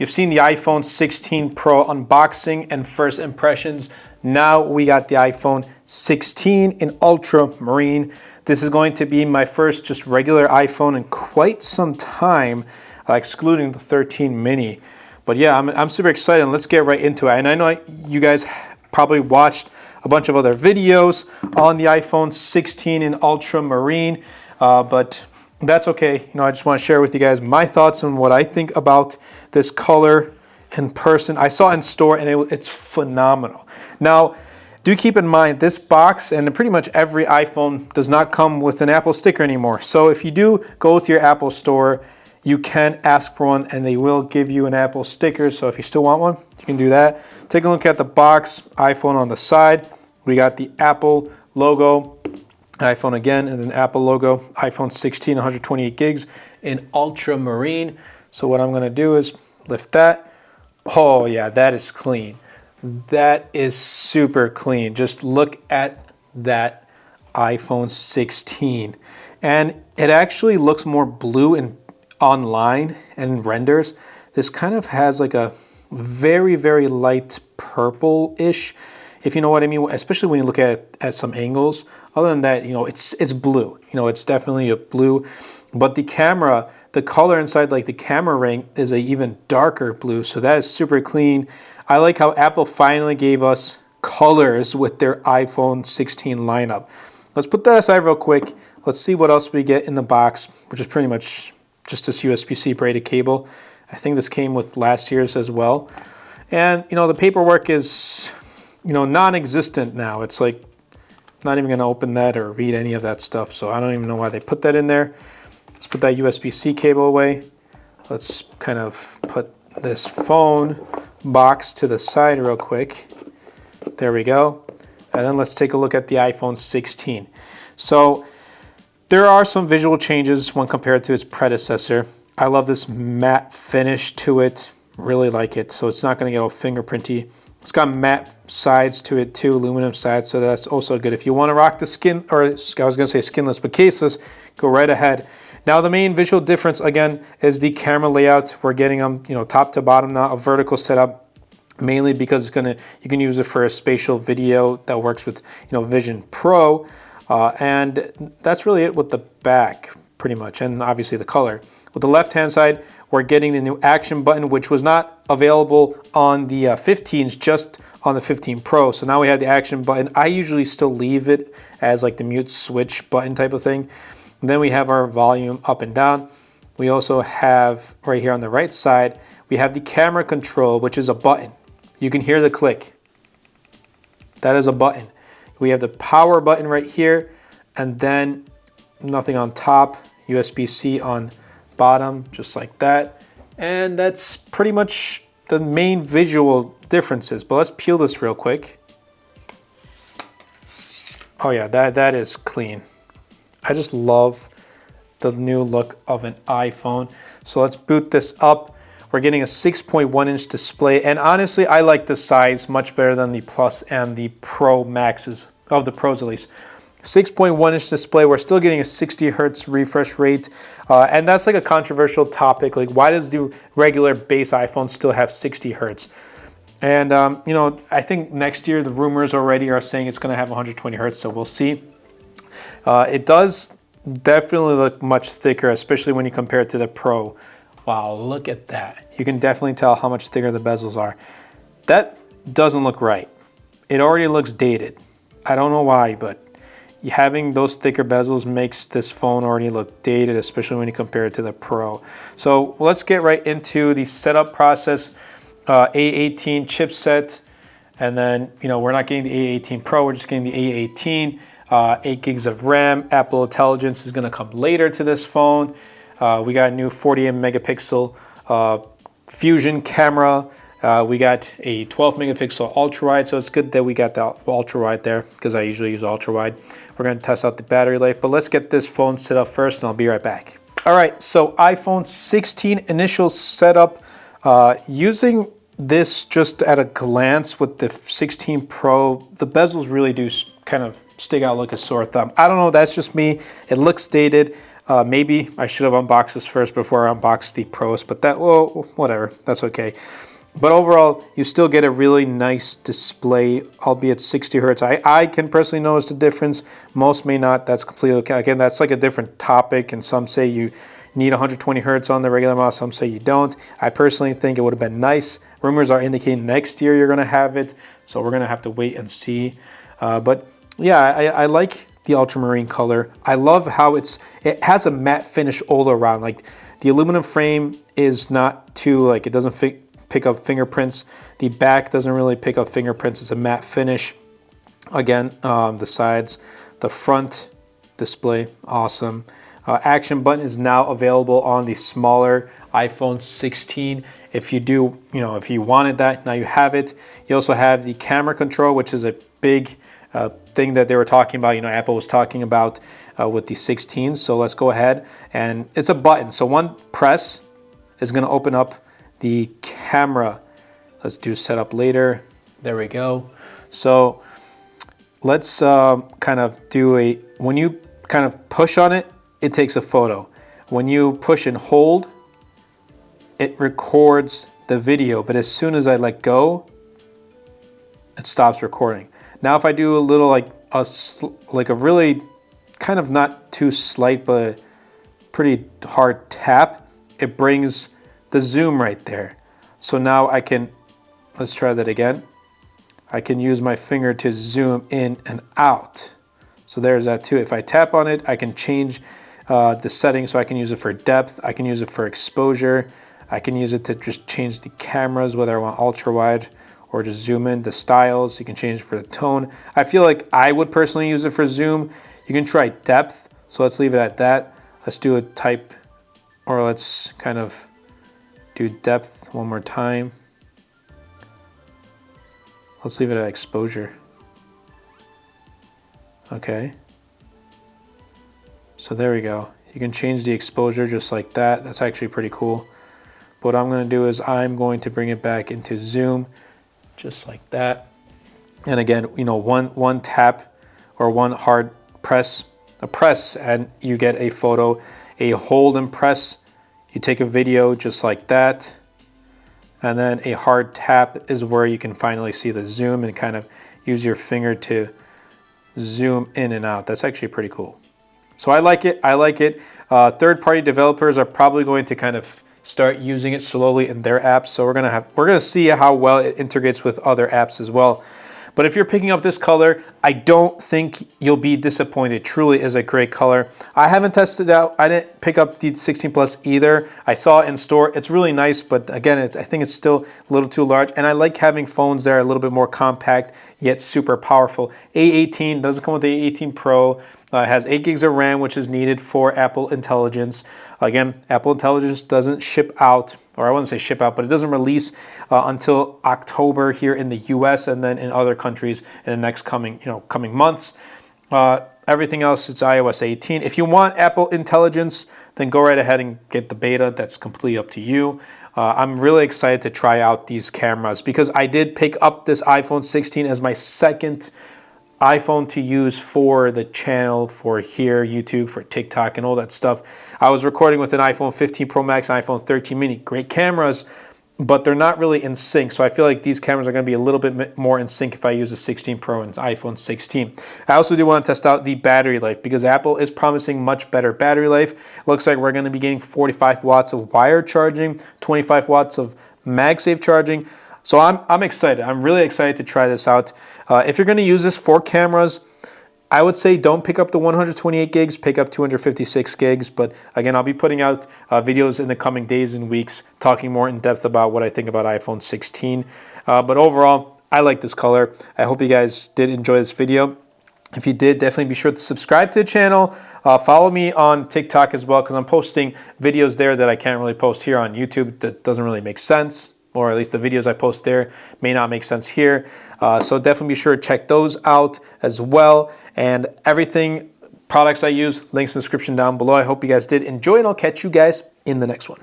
You've seen the iPhone 16 Pro unboxing and first impressions. Now we got the iPhone 16 in Ultramarine. This is going to be my first just regular iPhone in quite some time, excluding the 13 mini. But yeah, I'm super excited, and let's get right into it. And I know you guys probably watched a bunch of other videos on the iPhone 16 in Ultramarine, but that's okay. I just want to share with you guys my thoughts on what I think about this color in person. I saw it in store, and it's phenomenal. Now, do keep in mind, this box and pretty much every iPhone does not come with an Apple sticker anymore. So if you do go to your Apple store, you can ask for one, and they will give you an Apple sticker. So if you still want one, you can do that. Take a look at the box, iPhone on the side. We got the Apple logo, iPhone again, and then Apple logo, iPhone 16, 128 gigs in Ultramarine. So what I'm gonna do is lift that. Oh yeah, that is clean. That is super clean. Just look at that iPhone 16. And it actually looks more blue and online and renders. This kind of has like a very, very light purple-ish, if you know what I mean, especially when you look at some angles. Other than that, it's blue. It's definitely a blue. But the camera, the color inside, like the camera ring, is a even darker blue. So that is super clean. I like how Apple finally gave us colors with their iPhone 16 lineup. Let's put that aside real quick. Let's see what else we get in the box, which is pretty much just this USB-C braided cable. I think this came with last year's as well. And, the paperwork is, non-existent now. It's like, not even gonna open that or read any of that stuff. So I don't even know why they put that in there. Let's put that USB-C cable away. Let's kind of put this phone box to the side real quick. There we go. And then let's take a look at the iPhone 16. So there are some visual changes when compared to its predecessor. I love this matte finish to it. Really like it. So it's not going to get all fingerprinty. It's got matte sides to it too, aluminum sides. So that's also good. If you want to rock the skin, or I was going to say skinless, but caseless, go right ahead. Now the main visual difference again is the camera layout. We're getting them, top to bottom now, a vertical setup. Mainly because you can use it for a spatial video that works with Vision Pro. And that's really it with the back, pretty much, and obviously the color. With the left-hand side, we're getting the new action button, which was not available on the 15s, just on the 15 Pro. So now we have the action button. I usually still leave it as like the mute switch button type of thing. And then we have our volume up and down. We also have, right here on the right side, we have the camera control, which is a button. You can hear the click. That is a button. We have the power button right here, and then nothing on top, USB-C on bottom, just like that. And that's pretty much the main visual differences. But let's peel this real quick. Oh yeah, that is clean. I just love the new look of an iPhone. So let's boot this up. We're getting a 6.1 inch display, and honestly, I like the size much better than the Plus and the Pro Maxes, of the Pros at least. 6.1 inch display, we're still getting a 60 hertz refresh rate, and that's like a controversial topic. Like, why does the regular base iPhone still have 60 hertz? And, I think next year the rumors already are saying it's going to have 120 hertz, so we'll see. It does definitely look much thicker, especially when you compare it to the Pro. Wow, look at that. You can definitely tell how much thicker the bezels are. That doesn't look right. It already looks dated. I don't know why, but having those thicker bezels makes this phone already look dated, especially when you compare it to the Pro. So let's get right into the setup process. A18 chipset, and then, we're not getting the A18 Pro, we're just getting the A18. 8 gigs of RAM. Apple Intelligence is gonna come later to this phone. We got a new 48 megapixel Fusion camera. We got a 12 megapixel ultra wide, so it's good that we got the ultra wide there because I usually use ultra wide. We're going to test out the battery life, but let's get this phone set up first and I'll be right back. All right, so iPhone 16 initial setup. Using this just at a glance with the 16 Pro, the bezels really do kind of stick out like a sore thumb. I don't know, that's just me. It looks dated. Maybe I should have unboxed this first before I unboxed the Pros, but that, well, whatever, that's okay. But overall, you still get a really nice display, albeit 60 hertz. I can personally notice the difference. Most may not. That's completely okay. Again, that's like a different topic, and some say you need 120 hertz on the regular mouse. Some say you don't. I personally think it would have been nice. Rumors are indicating next year you're going to have it, so we're going to have to wait and see. But yeah, I like the ultramarine color. I love how it has a matte finish all around. Like the aluminum frame is not too, like, it doesn't pick up fingerprints. The back doesn't really pick up fingerprints. It's a matte finish. Again, the sides, the front display, awesome. Action button is now available on the smaller iPhone 16. If you do, if you wanted that, now you have it. You also have the camera control, which is a big thing that they were talking about. Apple was talking about with the 16. So let's go ahead, and it's a button. So one press is going to open up the camera. Let's do setup later. There we go. So let's kind of do when you kind of push on it, it takes a photo. When you push and hold, it records the video, but as soon as I let go, it stops recording. Now if I do a little like a really kind of not too slight but pretty hard tap, it brings the zoom right there. So now I can, let's try that again. I can use my finger to zoom in and out. So there's that too. If I tap on it, I can change the settings. So I can use it for depth. I can use it for exposure. I can use it to just change the cameras, whether I want ultra wide or just zoom in. The styles, you can change it for the tone. I feel like I would personally use it for zoom. You can try depth. So let's leave it at that. Let's do a type, or let's kind of do depth one more time. Let's leave it at exposure. Okay. So there we go. You can change the exposure just like that. That's actually pretty cool. But what I'm going to do is I'm going to bring it back into zoom, just like that. And again, one tap or one hard press, and you get a photo. A hold and press, you take a video just like that. And then a hard tap is where you can finally see the zoom and kind of use your finger to zoom in and out. That's actually pretty cool. So I like it. Third-party developers are probably going to kind of start using it slowly in their apps. So we're gonna see how well it integrates with other apps as well. But if you're picking up this color, I don't think you'll be disappointed. It truly is a great color. I haven't tested it out. I didn't pick up the 16 Plus either. I saw it in store. It's really nice, but again, I think it's still a little too large. And I like having phones that are a little bit more compact, yet super powerful. A18 doesn't come with the A18 Pro. It has 8 gigs of RAM, which is needed for Apple Intelligence. Again, Apple Intelligence doesn't ship out, or I wouldn't say ship out, but it doesn't release until October here in the US, and then in other countries in the next coming months. Everything else, it's iOS 18. If you want Apple Intelligence, then go right ahead and get the beta. That's completely up to you. I'm really excited to try out these cameras because I did pick up this iPhone 16 as my second iPhone to use for the channel, for here, YouTube, for TikTok, and all that stuff. I was recording with an iPhone 15 Pro Max and iPhone 13 mini. Great cameras, but they're not really in sync. So I feel like these cameras are going to be a little bit more in sync if I use a 16 Pro and iPhone 16. I also do want to test out the battery life because Apple is promising much better battery life. Looks like we're going to be getting 45 watts of wired charging, 25 watts of MagSafe charging. So I'm excited. I'm really excited to try this out. If you're going to use this for cameras, I would say don't pick up the 128 gigs, pick up 256 gigs. But again, I'll be putting out videos in the coming days and weeks talking more in depth about what I think about iPhone 16. But overall, I like this color. I hope you guys did enjoy this video. If you did, definitely be sure to subscribe to the channel. Follow me on TikTok as well because I'm posting videos there that I can't really post here on YouTube. That doesn't really make sense. Or at least the videos I post there may not make sense here. So definitely be sure to check those out as well. And everything, products I use, links in the description down below. I hope you guys did enjoy, and I'll catch you guys in the next one.